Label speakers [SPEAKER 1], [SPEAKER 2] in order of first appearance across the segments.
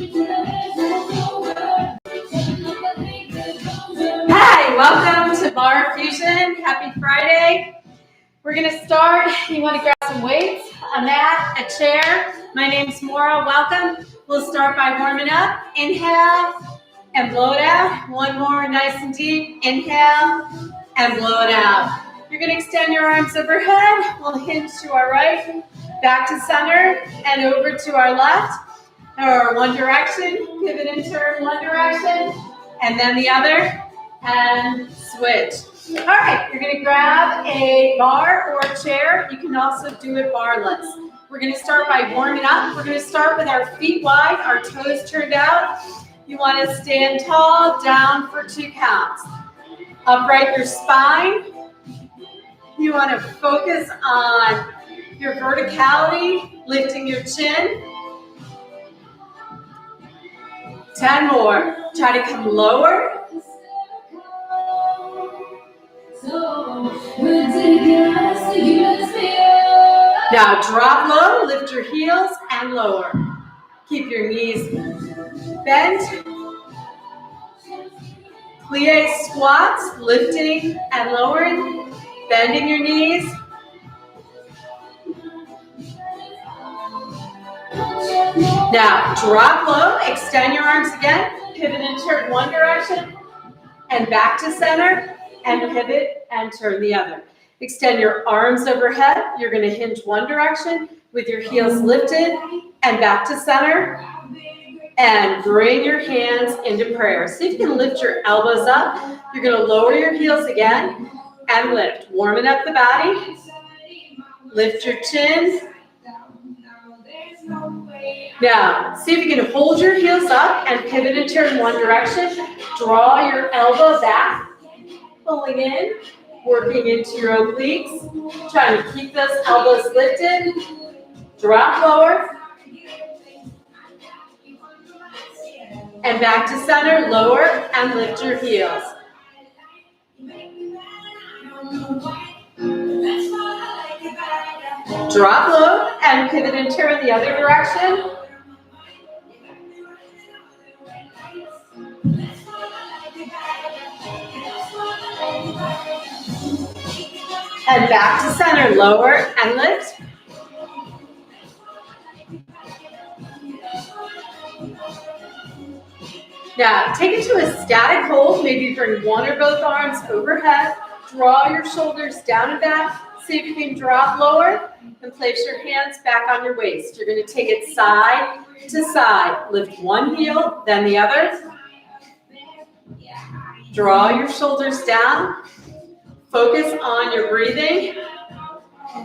[SPEAKER 1] Hi, welcome to Barre Fusion. Happy Friday. We're going to start. You want to grab some weights, a mat, a chair. My name's Maura. Welcome. We'll start by warming up. Inhale and blow it out. One more, nice and deep. Inhale and blow it out. You're going to extend your arms overhead. We'll hinge to our right, back to center, and over to our left. Or one direction, pivot and turn one direction, and then the other, and switch. All right, you're going to grab a bar or a chair. You can also do it barless. We're going to start by warming up. We're going to start with our feet wide, our toes turned out. You want to stand tall, down for 2 counts. Upright your spine. You want to focus on your verticality, lifting your chin. 10 more. Try to come lower. Now drop low, lift your heels and lower. Keep your knees bent. Plie squats, lifting and lowering, bending your knees. Now drop low, extend your arms again, pivot and turn one direction, and back to center, and pivot and turn the other. Extend your arms overhead. You're going to hinge one direction with your heels lifted, and back to center, and bring your hands into prayer. See if you can lift your elbows up. You're going to lower your heels again, and lift. Warming up the body. Lift your chin. Now, see if you can hold your heels up and pivot and turn one direction. Draw your elbow back, pulling in, working into your obliques. Trying to keep those elbows lifted. Drop lower. And back to center, lower, and lift your heels. Drop low and pivot and turn the other direction. And back to center, lower and lift. Now, take it to a static hold. Maybe bring one or both arms overhead. Draw your shoulders down and back. See if you can drop lower and place your hands back on your waist. You're going to take it side to side. Lift one heel, then the other. Draw your shoulders down. Focus on your breathing.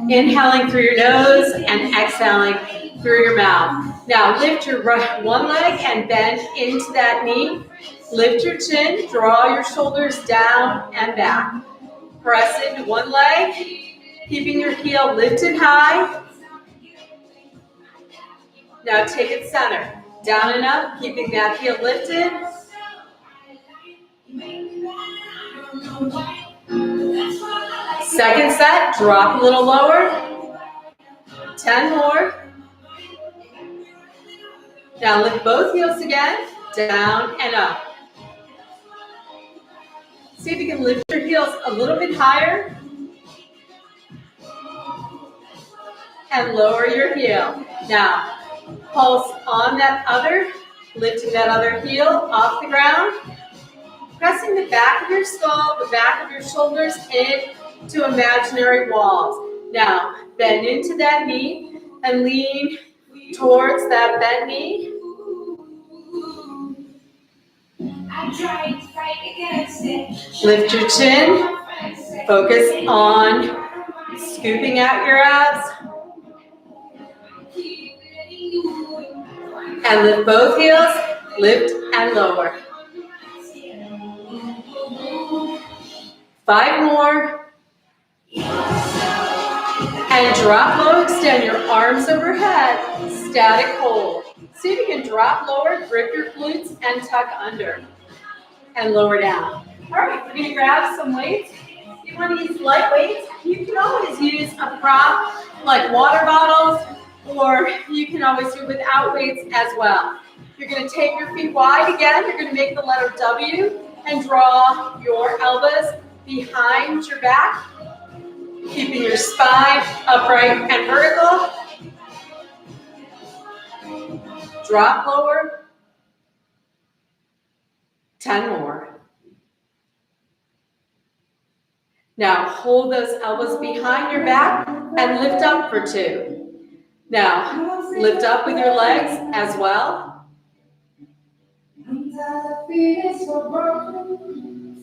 [SPEAKER 1] Inhaling through your nose and exhaling through your mouth. Now lift your one leg and bend into that knee. Lift your chin. Draw your shoulders down and back. Press into one leg, keeping your heel lifted high. Now take it center. Down and up, keeping that heel lifted. Second set, drop a little lower. 10 more. Now lift both heels again, down and up. See if you can lift your heels a little bit higher. And lower your heel. Now, pulse on that other, lifting that other heel off the ground. Pressing the back of your skull, the back of your shoulders into imaginary walls. Now, bend into that knee and lean towards that bent knee. Lift your chin. Focus on scooping out your abs. And lift both heels. Lift and lower. 5 more. And drop low. Extend your arms overhead. Static hold. See if you can drop lower. Grip your glutes and tuck under. And lower down. All right, we're going to grab some weights. If you want to use light weights, you can always use a prop like water bottles, or you can always do without weights as well. You're going to take your feet wide again. You're going to make the letter W and draw your elbows behind your back, keeping your spine upright and vertical. Drop lower. 10 more. Now hold those elbows behind your back and lift up for 2. Now lift up with your legs as well.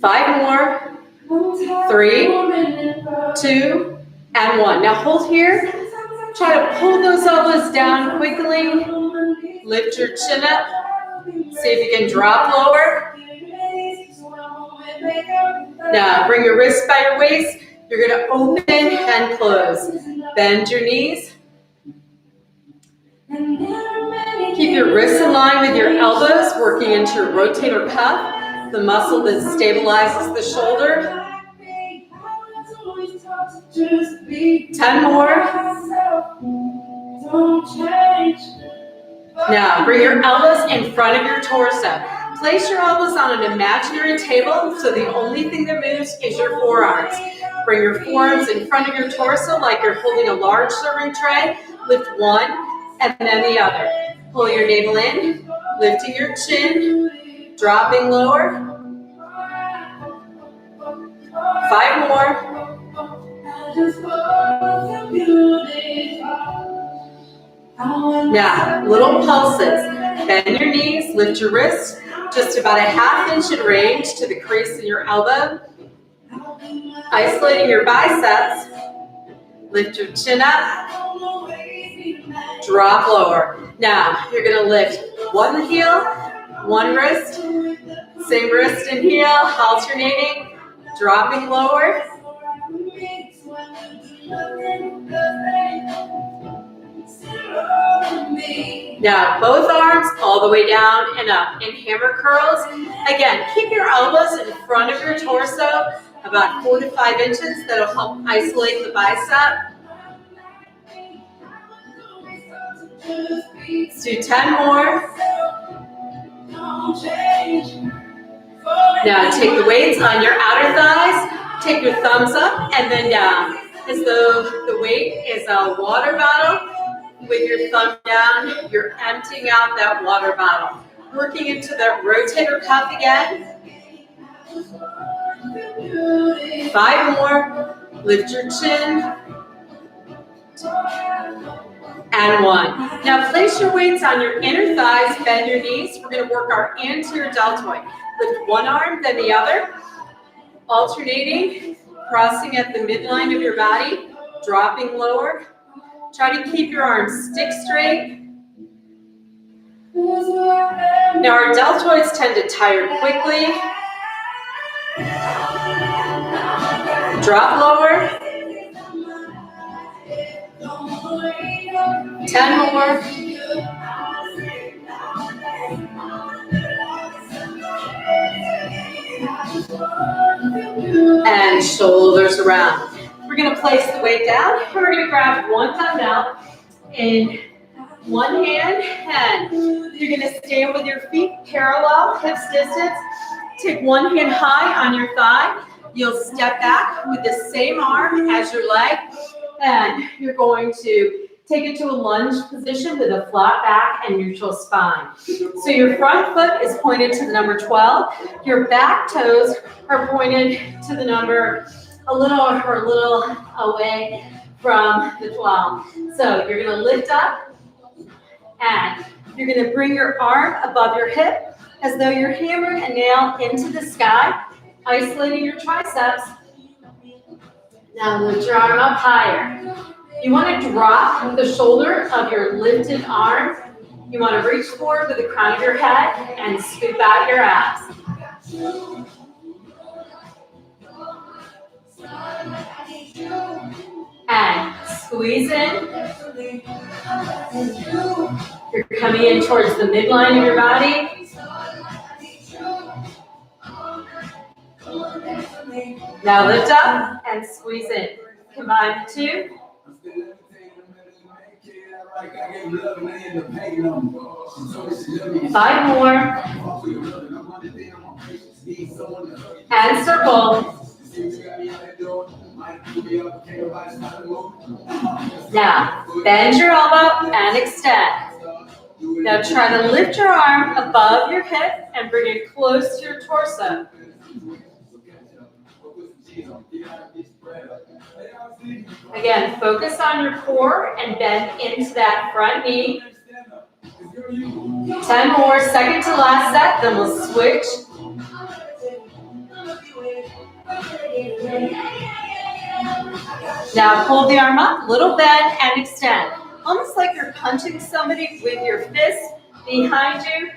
[SPEAKER 1] 5 more. 3, 2, and 1. Now hold here. Try to pull those elbows down quickly. Lift your chin up. See if you can drop lower. Now bring your wrists by your waist. You're going to open and close. Bend your knees. Keep your wrists in line with your elbows, working into your rotator cuff, the muscle that stabilizes the shoulder. 10 more. Now bring your elbows in front of your torso. Place your elbows on an imaginary table, so the only thing that moves is your forearms. Bring your forearms in front of your torso like you're holding a large serving tray. Lift one and then the other. Pull your navel in, lifting your chin, dropping lower. 5 more. Now, little pulses. Bend your knees, lift your wrists, just about a ½ inch in range to the crease in your elbow. Isolating your biceps. Lift your chin up. Drop lower. Now, you're going to lift one heel, one wrist, same wrist and heel, alternating, dropping lower. Now, both arms all the way down and up in hammer curls. Again, keep your elbows in front of your torso, about 4 to 5 inches. That'll help isolate the bicep. Let's do 10 more. Now, take the weights on your outer thighs. Take your thumbs up and then down, as though the weight is a water bottle. With your thumb down, you're emptying out that water bottle. Working into the rotator cuff again. 5 more. Lift your chin. And 1. Now place your weights on your inner thighs, bend your knees. We're going to work our anterior deltoid. Lift one arm, then the other. Alternating, crossing at the midline of your body, dropping lower. Try to keep your arms stick straight. Now our deltoids tend to tire quickly. Drop lower. 10 more. And shoulders around. We're going to place the weight down. We're going to grab one dumbbell in one hand, and you're going to stand with your feet parallel, hips distance. Take one hand high on your thigh. You'll step back with the same arm as your leg, and you're going to take it to a lunge position with a flat back and neutral spine. So your front foot is pointed to the number 12. Your back toes are pointed to the number a little away from the 12. So you're going to lift up and you're going to bring your arm above your hip as though you're hammering a nail into the sky, isolating your triceps. Now lift your arm up higher. You want to drop the shoulder of your lifted arm. You want to reach forward with the crown of your head and scoop out your abs. And squeeze in. You're coming in towards the midline of your body. Now lift up and squeeze in. Combine the two. 5 more. And circle. Now, bend your elbow and extend. Now try to lift your arm above your hip and bring it close to your torso. Again, focus on your core and bend into that front knee. 10 more, second to last set, then we'll switch. Now pull the arm up, little bend and extend. Almost like you're punching somebody with your fist behind you.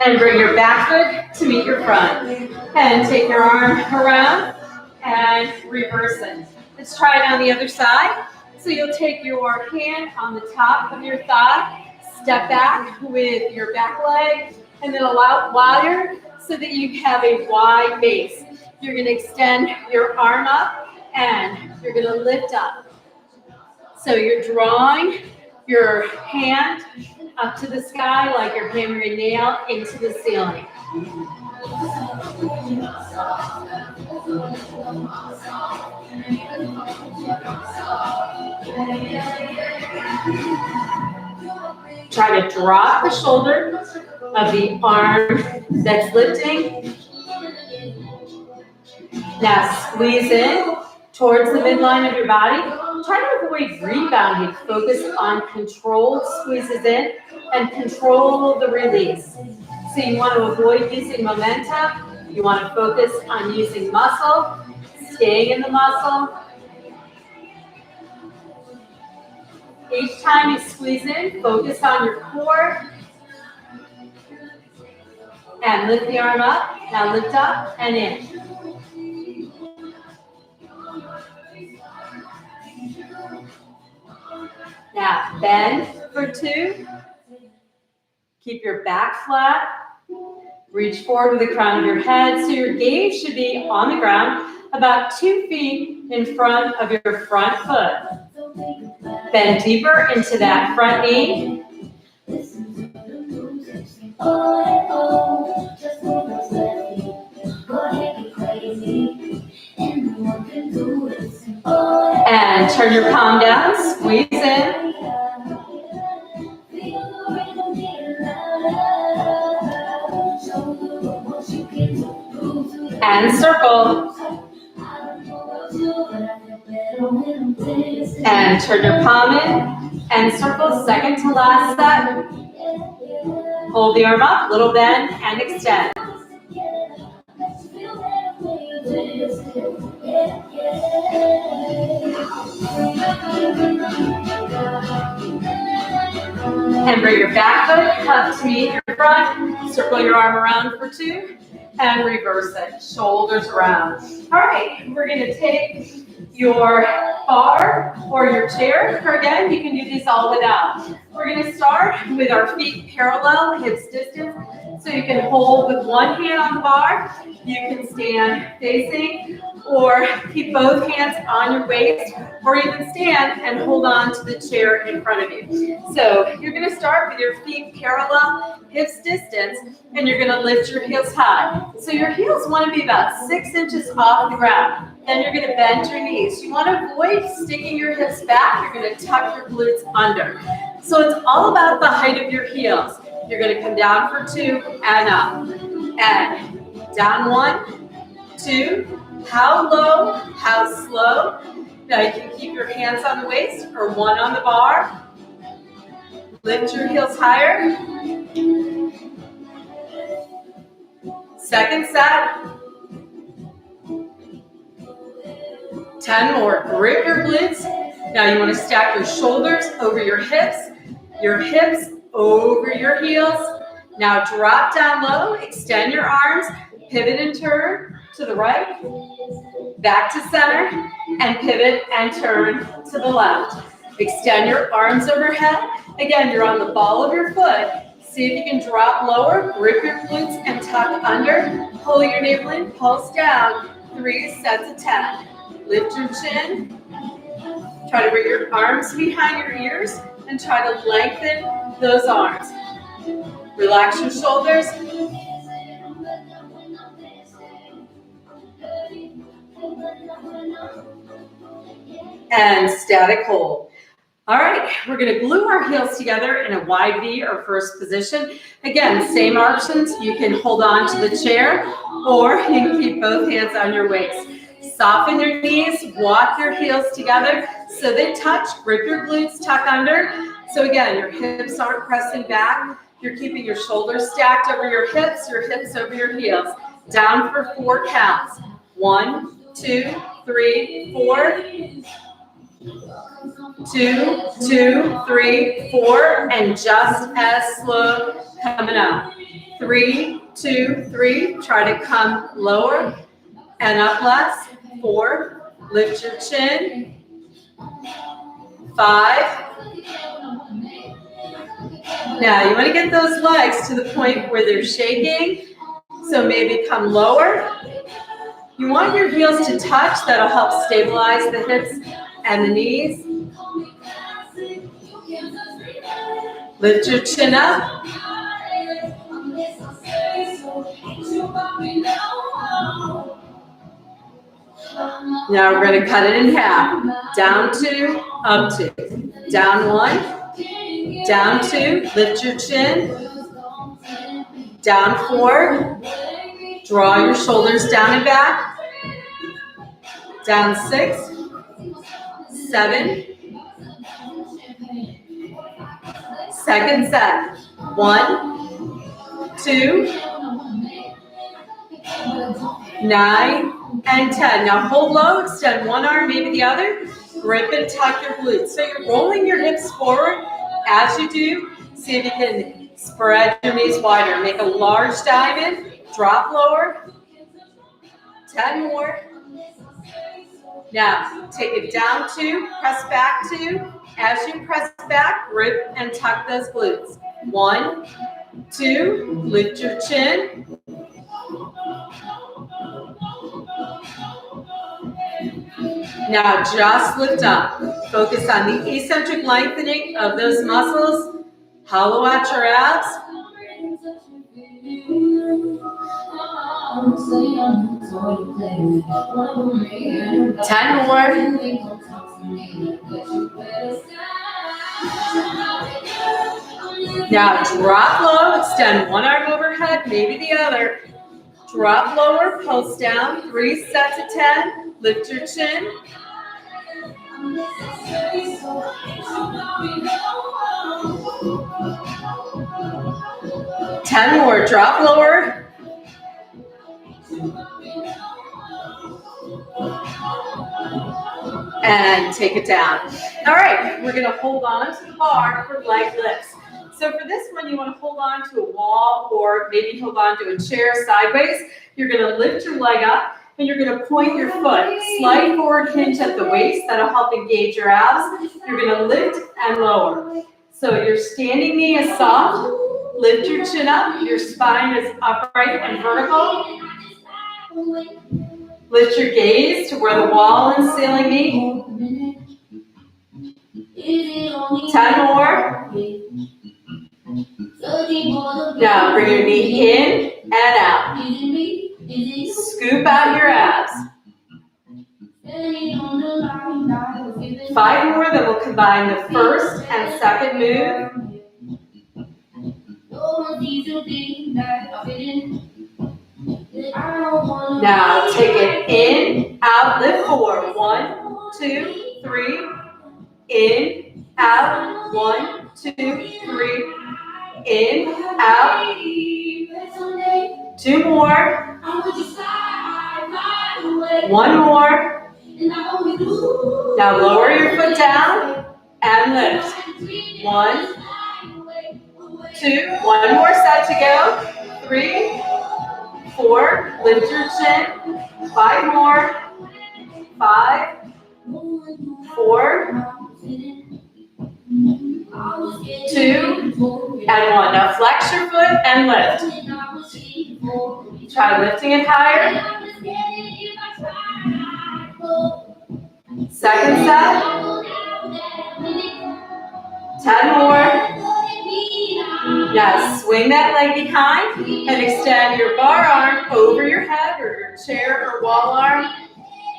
[SPEAKER 1] And bring your back foot to meet your front. And take your arm around and reverse it. Let's try it on the other side. So you'll take your hand on the top of your thigh, step back with your back leg, and then allow it wider so that you have a wide base. You're going to extend your arm up and you're going to lift up. So you're drawing your hand up to the sky like you're hammering a nail into the ceiling. Try to drop the shoulder of the arm that's lifting. Now squeeze in towards the midline of your body. Try to avoid rebounding. Focus on controlled squeezes in and control the release. So you want to avoid using momentum. You want to focus on using muscle, staying in the muscle. Each time you squeeze in, focus on your core. And lift the arm up. Now lift up and in. Now bend for 2. Keep your back flat. Reach forward with the crown of your head. So your gaze should be on the ground, about 2 feet in front of your front foot. Bend deeper into that front knee. And turn your palm down, squeeze in. And circle. And turn your palm in and circle, second to last set. Hold the arm up, little bend and extend. And bring your back foot up to meet your front. Circle your arm around for 2 and reverse it. Shoulders around. All right, we're going to take your bar or your chair. Or again, you can do these all without. We're going to start with our feet parallel, hips distance. So you can hold with one hand on the bar. You can stand facing or keep both hands on your waist, or even stand and hold on to the chair in front of you. So you're going to start with your feet parallel, hips distance, and you're going to lift your heels high. So your heels want to be about 6 inches off the ground. Then you're going to bend your knees. You want to avoid sticking your hips back. You're going to tuck your glutes under. So it's all about the height of your heels. You're going to come down for 2 and up. And down 1, 2. How low, how slow. Now you can keep your hands on the waist or one on the bar. Lift your heels higher. Second set. 10 more. Grip your glutes. Now you want to stack your shoulders over your hips over your heels. Now drop down low, extend your arms, pivot and turn to the right, back to center, and pivot and turn to the left. Extend your arms overhead. Again, you're on the ball of your foot. See if you can drop lower, grip your glutes and tuck under. Pull your navel in, pulse down. 3 sets of 10. Lift your chin. Try to bring your arms behind your ears and try to lengthen those arms. Relax your shoulders. And static hold. All right, we're going to glue our heels together in a wide V or first position. Again, same options. You can hold on to the chair or you can keep both hands on your waist. Soften your knees, walk your heels together so they touch. Grip your glutes, tuck under. So again, your hips aren't pressing back. You're keeping your shoulders stacked over your hips over your heels. Down for 4 counts. 1, 2, 3, 4. 2, 2, 3, 4, and just as slow coming up. 3, 2, 3. Try to come lower and up less. 4. Lift your chin. 5. Now you want to get those legs to the point where they're shaking. So maybe come lower. You want your heels to touch. That'll help stabilize the hips and the knees. Lift your chin up. Now we're going to cut it in half. Down 2, up 2. Down 1, down 2. Lift your chin. Down 4. Draw your shoulders down and back. Down 6, 7. Second set. 1, 2, 9, and 10. Now hold low, extend one arm, maybe the other. Grip and tuck your glutes. So you're rolling your hips forward as you do. See if you can spread your knees wider. Make a large diamond. Drop lower. 10 more. Now take it down 2, press back 2. As you press back, grip and tuck those glutes. 1, 2, lift your chin. Now just lift up. Focus on the eccentric lengthening of those muscles. Hollow out your abs. 10 more. Now drop low, extend one arm overhead, maybe the other. Drop lower, pulse down, 3 sets of 10. Lift your chin. Ten more, drop lower. And take it down. All right, we're going to hold on to the bar for leg lifts. So for this one, you want to hold on to a wall or maybe hold on to a chair sideways. You're going to lift your leg up and you're going to point your foot. Slight forward hinge at the waist. That'll help engage your abs. You're going to lift and lower. So your standing knee is soft. Lift your chin up. Your spine is upright and vertical. Lift your gaze to where the wall and ceiling meet. 10 more. Now bring your knee in and out. Scoop out your abs. 5 more, then we'll combine the first and second move. Now take it in, out, lift forward. 1, 2, 3. In, out. 1, 2, 3. In, out. 2 more. 1 more. Now lower your foot down and lift. 1, 2. 1 more set to go. 3, 4. Lift your chin. 5 more. 5, 4, 2, and and 1. Now flex your foot and lift. Try lifting it higher. Second set. 10 more. Now swing that leg behind and extend your bar arm over your head or your chair or wall arm.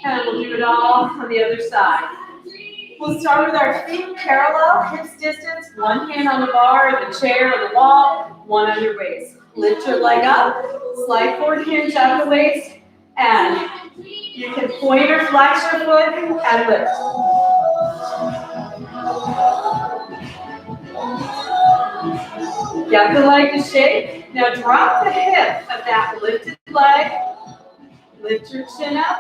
[SPEAKER 1] And we'll do it all on the other side. We'll start with our feet parallel, hips distance, one hand on the bar, the chair, or the wall, one on your waist. Lift your leg up, slide forward, hinge at the waist, and you can point or flex your foot and lift. Get the leg to shake. Now drop the hip of that lifted leg. Lift your chin up.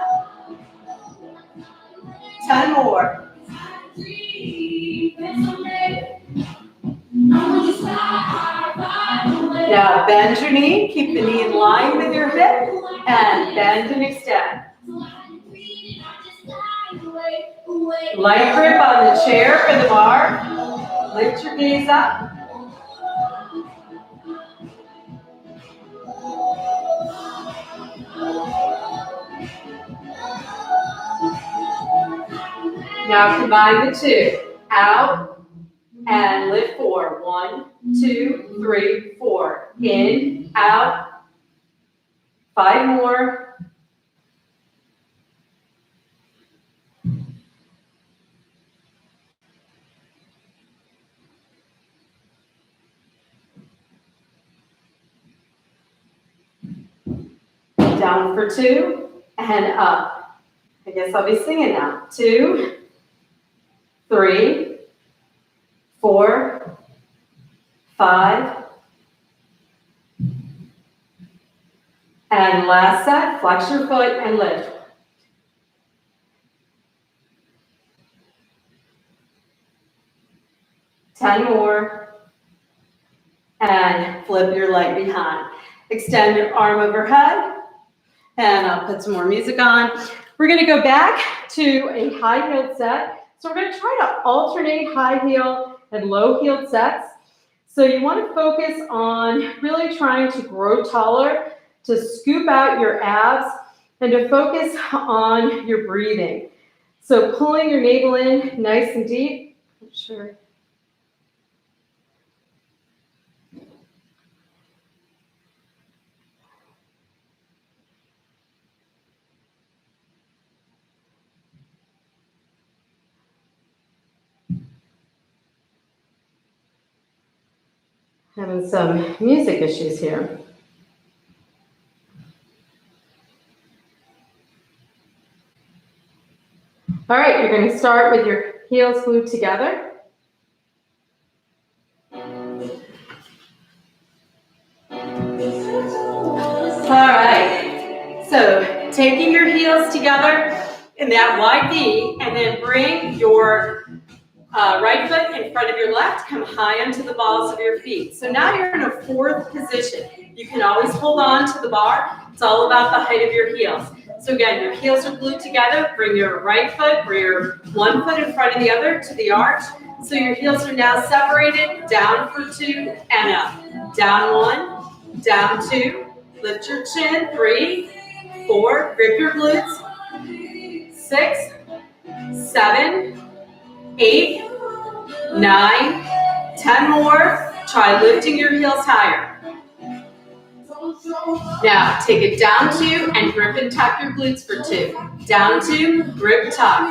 [SPEAKER 1] 10 more. Now bend your knee. Keep the knee in line with your hip. And bend and extend. Light grip on the chair or the bar. Lift your gaze up. Now combine the two. Out and lift 4. 1, 2, 3, 4. In, out. 5 more. Down for 2 and up. I guess I'll be singing now. 2, 3, 4, 5. And last set, flex your foot and lift. Ten more. And flip your leg behind. Extend your arm overhead. And I'll put some more music on. We're going to go back to a high-heeled set. So we're going to try to alternate high-heel and low-heeled sets. So you want to focus on really trying to grow taller, to scoop out your abs, and to focus on your breathing. So pulling your navel in nice and deep. Not sure. Having some music issues here. All right, you're going to start with your heels glued together. All right, so taking your heels together in that wide V, and then bring your right foot in front of your left, come high onto the balls of your feet. So now you're in a fourth position. You can always hold on to the bar. It's all about the height of your heels. So again, your heels are glued together. Bring your right foot, or your one foot in front of the other to the arch. So your heels are now separated, down for 2 and up. Down 1, down 2. Lift your chin, 3, 4. Grip your glutes. 6, 7, 8, 9, 10 more. Try lifting your heels higher. Now, take it down 2 and grip and tuck your glutes for 2. Down 2, grip, tuck.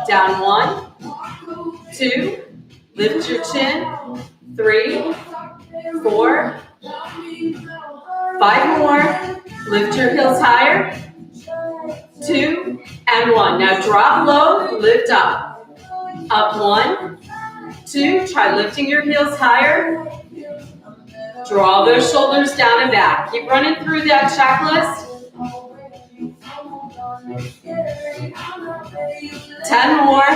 [SPEAKER 1] Down 1, 2, lift your chin. 3, 4, 5 more. Lift your heels higher. 2 and 1. Now drop low, lift up. Up 1, 2. Try lifting your heels higher. Draw those shoulders down and back. Keep running through that checklist. 10 more.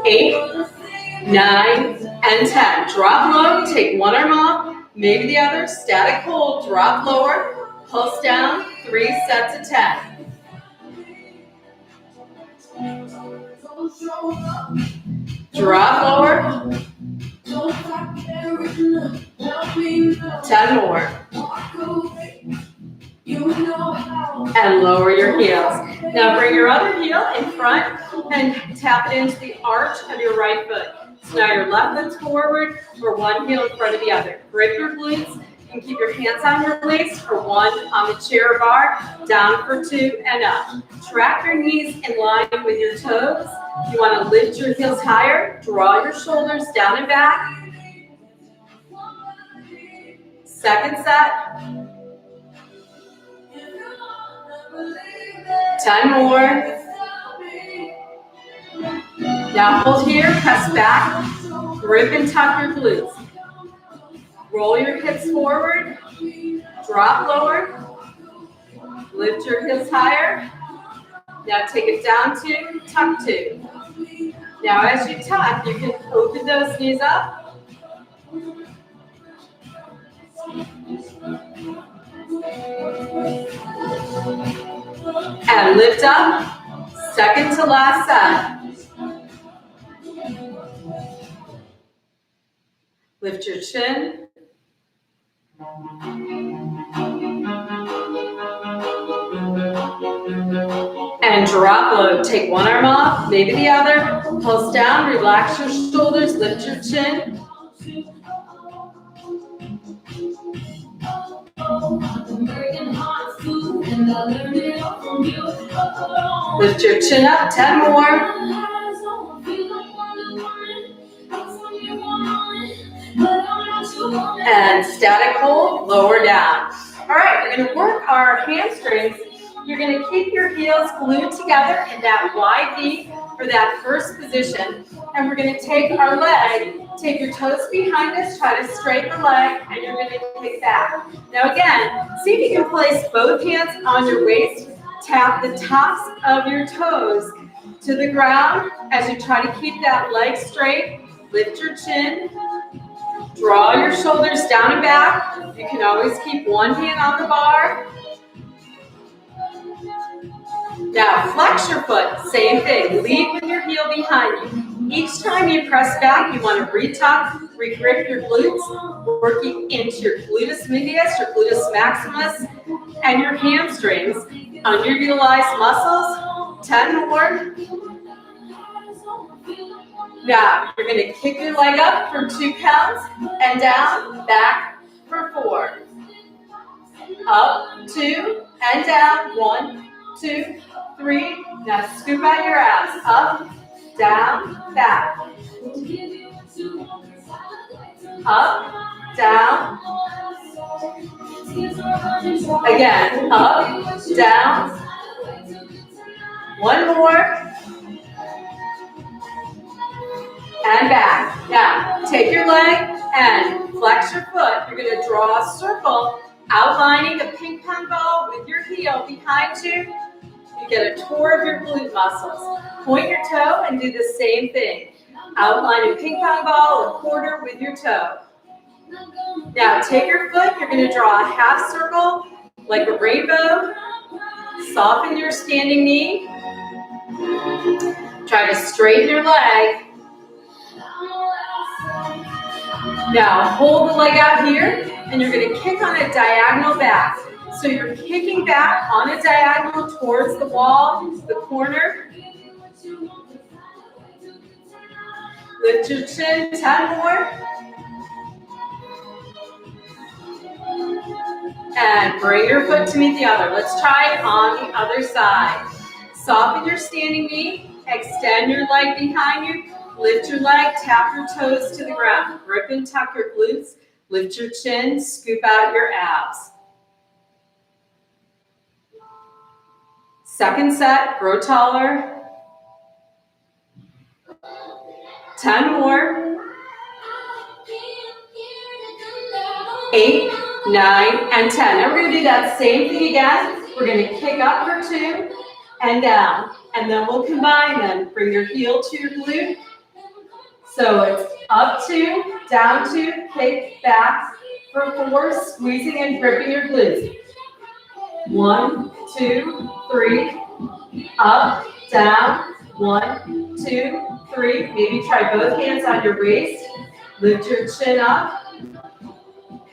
[SPEAKER 1] 8, 9, and 10. Drop low, take one arm off, maybe the other, static hold, drop lower, pulse down, 3 sets of 10. Drop lower, 10 more. And lower your heels. Now bring your other heel in front and tap it into the arch of your right foot. So now your left foot's forward or one heel in front of the other. Grip your glutes and keep your hands on your waist for 1 on the chair or bar, down for 2 and up. Track your knees in line with your toes. You want to lift your heels higher, draw your shoulders down and back. Second set. 10 more. Now hold here, press back, grip and tuck your glutes. Roll your hips forward, drop lower, lift your heels higher. Now take it down 2, tuck 2. Now as you tuck, you can open those knees up. And lift up, second to last set. Lift your chin. And drop low. Take one arm off, maybe the other. Pulse down, relax your shoulders, lift your chin. Lift your chin up, 10 more. And static hold, lower down. All right, we're going to work our hamstrings. You're going to keep your heels glued together in that wide V for that first position. And we're going to take our leg, take your toes behind us, try to straighten the leg, and you're going to kick back. Now again, see if you can place both hands on your waist. Tap the tops of your toes to the ground as you try to keep that leg straight. Lift your chin. Draw your shoulders down and back. You can always keep one hand on the bar. Now flex your foot, same thing. Lead with your heel behind you. Each time you press back, you want to retuck, regrip your glutes, working into your gluteus medius, your gluteus maximus, and your hamstrings. Underutilized muscles, 10 more. Now, you're going to kick your leg up for 2 counts and down, back for 4. Up, 2, and down, 1, 2, 3. Now scoop out your abs, up, down, back. Up, down. Again, up, down. One more. And back. Now, take your leg and flex your foot. You're going to draw a circle, outlining a ping pong ball with your heel behind you. You get a tour of your glute muscles. Point your toe and do the same thing. Outline a ping pong ball, a quarter with your toe. Now, take your foot. You're going to draw a half circle, like a rainbow. Soften your standing knee. Try to straighten your leg. Now hold the leg out here, and you're going to kick on a diagonal back. So you're kicking back on a diagonal towards the wall, the corner. Lift your chin, 10 more. And bring your foot to meet the other. Let's try it on the other side. Soften your standing knee, extend your leg behind you. Lift your leg, tap your toes to the ground. Grip and tuck your glutes. Lift your chin, scoop out your abs. Second set, grow taller. 10 more. 8, 9, and 10. Now we're going to do that same thing again. We're going to kick up for 2 and down. And then we'll combine them. Bring your heel to your glute. So it's up 2, down 2, kick back for 4, squeezing and gripping your glutes. 1, 2, 3, up, down, 1, 2, 3. Maybe try both hands on your waist. Lift your chin up.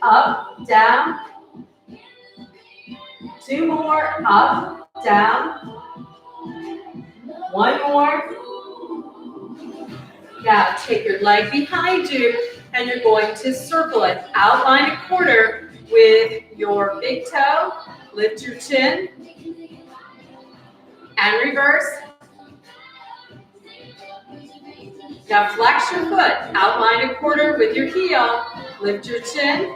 [SPEAKER 1] up, down. 2 more, up, down. 1 more. Now take your leg behind you and you're going to circle it. Outline a quarter with your big toe. Lift your chin and reverse. Now flex your foot. Outline a quarter with your heel. Lift your chin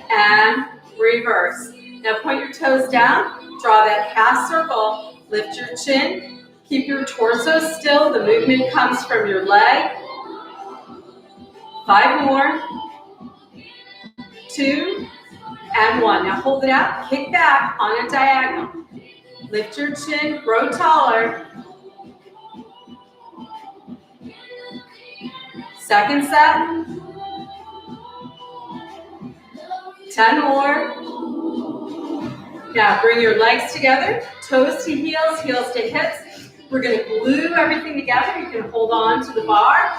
[SPEAKER 1] and reverse. Now point your toes down. Draw that half circle. Lift your chin. Keep your torso still. The movement comes from your leg. 5 more. 2 and 1. Now hold it out. Kick back on a diagonal. Lift your chin. Grow taller. Second set. 10 more. Now bring your legs together, toes to heels, heels to hips. We're going to glue everything together. You can hold on to the bar,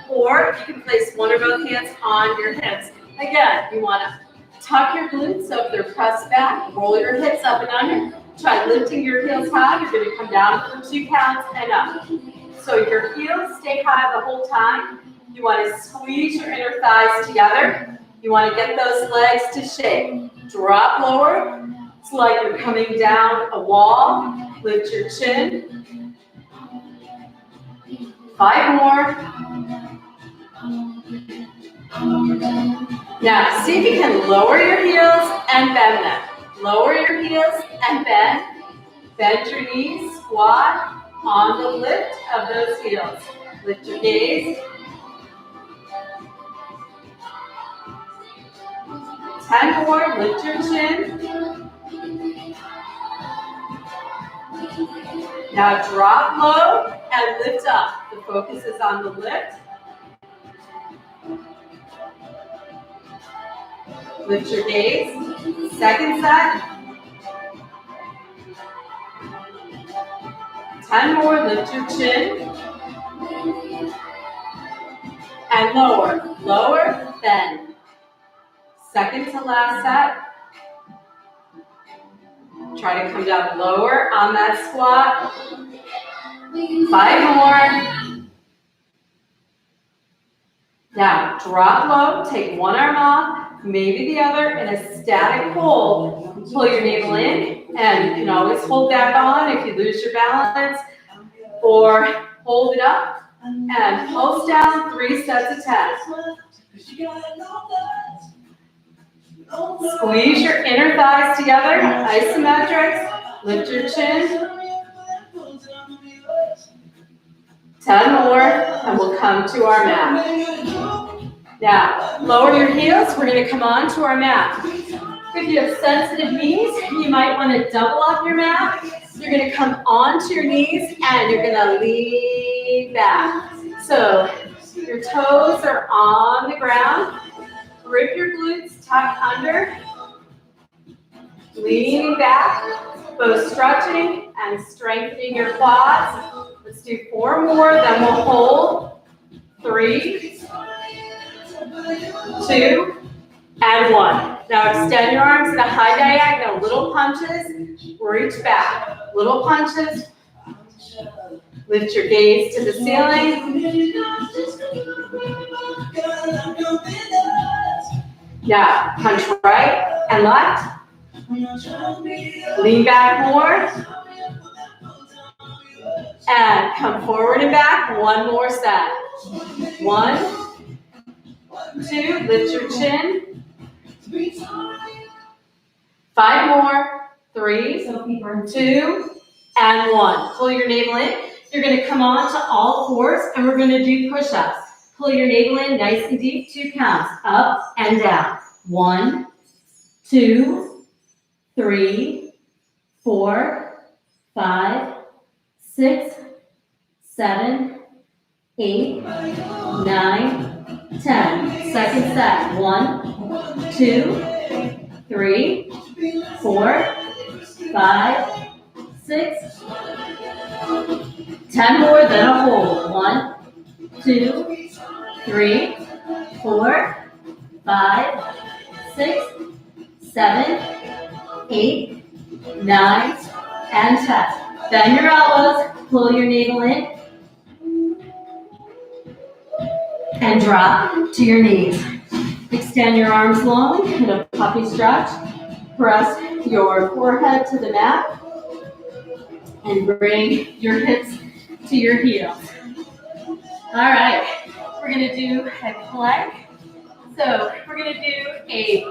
[SPEAKER 1] or you can place one or both hands on your hips. Again, you want to tuck your glutes so if they're pressed back, roll your hips up and under. Try lifting your heels high. You're going to come down for 2 counts and up. So your heels stay high the whole time. You want to squeeze your inner thighs together. You want to get those legs to shake. Drop lower. It's like you're coming down a wall. Lift your chin. 5 more. Now, see if you can lower your heels and bend them. Lower your heels and bend. Bend your knees, squat on the lift of those heels. Lift your gaze. 10 more, lift your chin. Now drop low and lift up. The focus is on the lift. Lift your gaze. Second set. 10 more, lift your chin. And lower, lower, bend. Second to last set. Try to come down lower on that squat. 5 more. Now, drop low, take one arm off, maybe the other in a static hold. Pull your navel in, and you can always hold back on if you lose your balance, or hold it up and pulse down 3 sets of 10. Squeeze your inner thighs together, isometrics. Lift your chin. 10 more, and we'll come to our mat. Now, lower your heels. We're going to come on to our mat. If you have sensitive knees, you might want to double up your mat. You're going to come onto your knees, and you're going to lean back. So your toes are on the ground. Grip your glutes, tuck under. Leaning back, both stretching and strengthening your quads. Let's do 4 more, then we'll hold. 3, 2, and 1. Now extend your arms in a high diagonal. Little punches, reach back. Little punches. Lift your gaze to the ceiling. Now, punch right and left. Lean back more. And come forward and back. 1 more set. 1, 2, lift your chin. 5 more. 3, 2, and 1. Pull your navel in. You're going to come on to all fours, and we're going to do push-ups. Pull your navel in nice and deep, 2 counts, up and down. 1, 2, 3, 4, 5, 6, 7, 8, 9, 10. Second set. 1, 2, 3, 4, 5, 6, 10 more, then a hold. 1, 2, 3, 4, 5, 6, 7, 8, 9, and 10. Bend your elbows, pull your navel in, and drop to your knees. Extend your arms long in a puppy stretch. Press your forehead to the mat, and bring your hips to your heels. All right, we're gonna do a plank. So we're gonna do a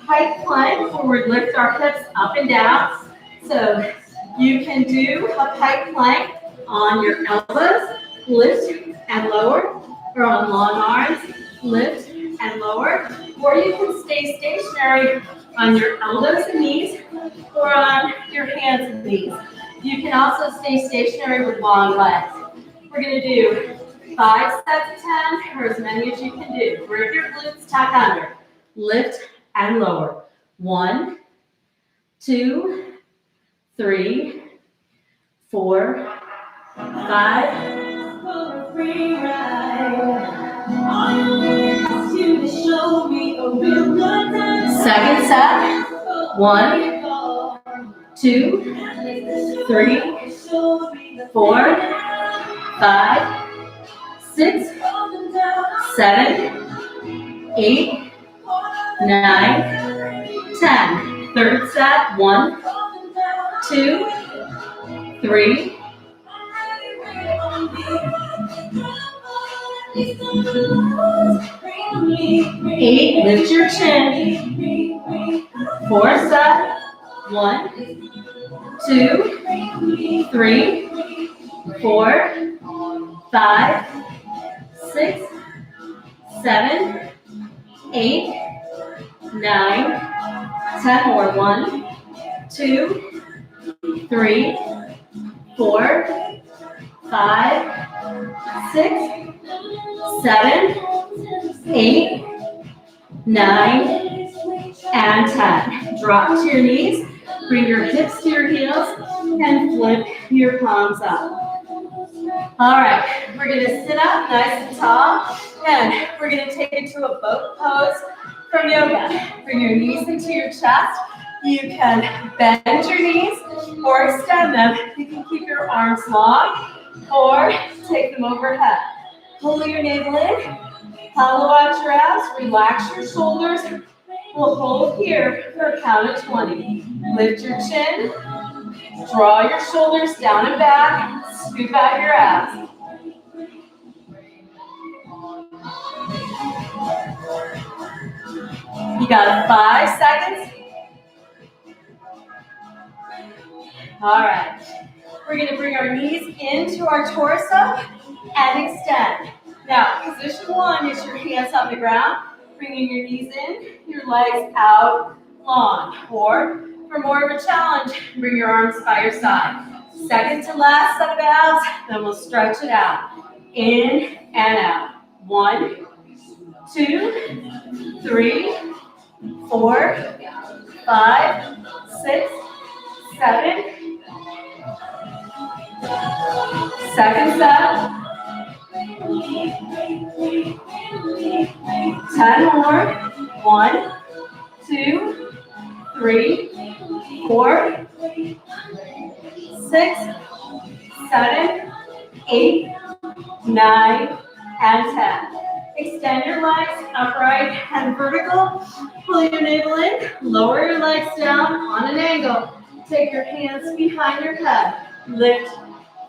[SPEAKER 1] pike plank where we lift our hips up and down. So you can do a pike plank on your elbows, lift and lower, or on long arms, lift and lower, or you can stay stationary on your elbows and knees, or on your hands and knees. You can also stay stationary with long legs. We're gonna do 5 sets of 10, or as many as you can do. Bring your glutes tuck under. Lift and lower. 1, 2, 3, 4, 5. Second set. 1, 2, 3, 4, 5, 6, 7, 8, 9, 10. Third set. 1, 2, 3, 8. Lift your chin. 4 set. 1, 2, 3, 4, 5, 6, 7, 8, 9, 10 more. 1, 2, 3, 4, 5, 6, 7, 8, 9, and 10. Drop to your knees, bring your hips to your heels, and flip your palms up. All right, we're gonna sit up nice and tall, and we're gonna take it to a boat pose from yoga. Bring your knees into your chest. You can bend your knees or extend them. You can keep your arms long or take them overhead. Pull your navel in, hollow out your abs, relax your shoulders. We'll hold here for a count of 20. Lift your chin, draw your shoulders down and back, scoop out your abs. You got 5 seconds. All right. We're going to bring our knees into our torso and extend. Now, position 1 is your hands on the ground, bringing your knees in, your legs out long. Or, for more of a challenge, bring your arms by your side. Second to last set of abs, then we'll stretch it out. In and out. 1, 2, 3, 4, 5, 6, 7. Second set. 10 more. 1, 2, 3, 4, 6, 7, 8, 9, and 10. Extend your legs upright and vertical. Pull your navel in. Lower your legs down on an angle. Take your hands behind your head. Lift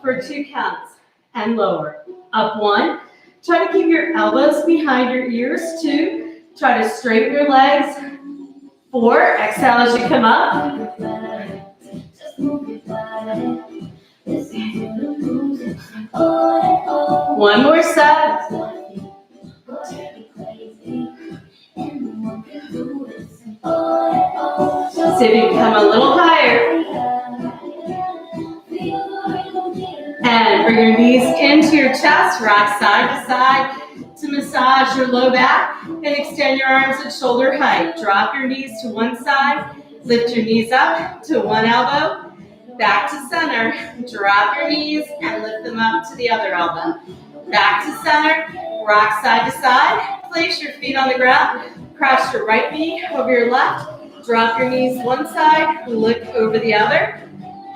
[SPEAKER 1] for 2 counts and lower. Up 1. Try to keep your elbows behind your ears. 2. Try to straighten your legs. 4. Exhale as you come up. 1 more set. See if you can come a little higher. And bring your knees into your chest, rock side to side to massage your low back, and extend your arms at shoulder height. Drop your knees to one side, lift your knees up to one elbow, back to center, drop your knees and lift them up to the other elbow. Back to center, rock side to side, place your feet on the ground, Cross your right knee over your left. Drop your knees one side, look over the other.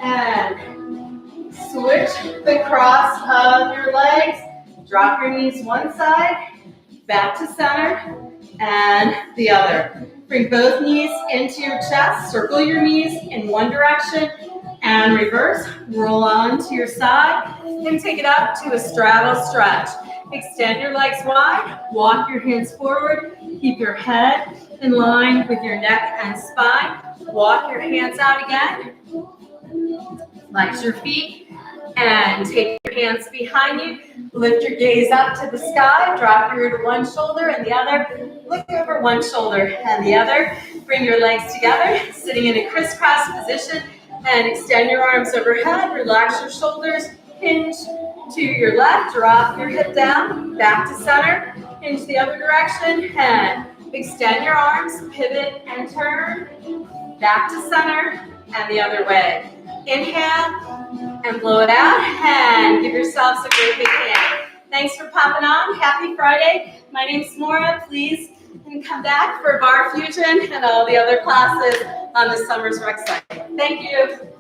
[SPEAKER 1] And switch the cross of your legs. Drop your knees one side, back to center, and the other. Bring both knees into your chest. Circle your knees in one direction and reverse. Roll on to your side and take it up to a straddle stretch. Extend your legs wide. Walk your hands forward. Keep your head in line with your neck and spine. Walk your hands out again. Flex your feet and take your hands behind you. Lift your gaze up to the sky. Drop your ear to one shoulder and the other. Look over one shoulder and the other. Bring your legs together, sitting in a crisscross position, and extend your arms overhead. Relax your shoulders. Hinge to your left. Drop your hip down. Back to center. Hinge the other direction. And extend your arms. Pivot and turn. Back to center and the other way. Inhale and blow it out. And give yourselves a great big hand. Thanks for popping on. Happy Friday. My name's Maura. Please come back for Barre Fusion and all the other classes on the summer's rec site. Thank you.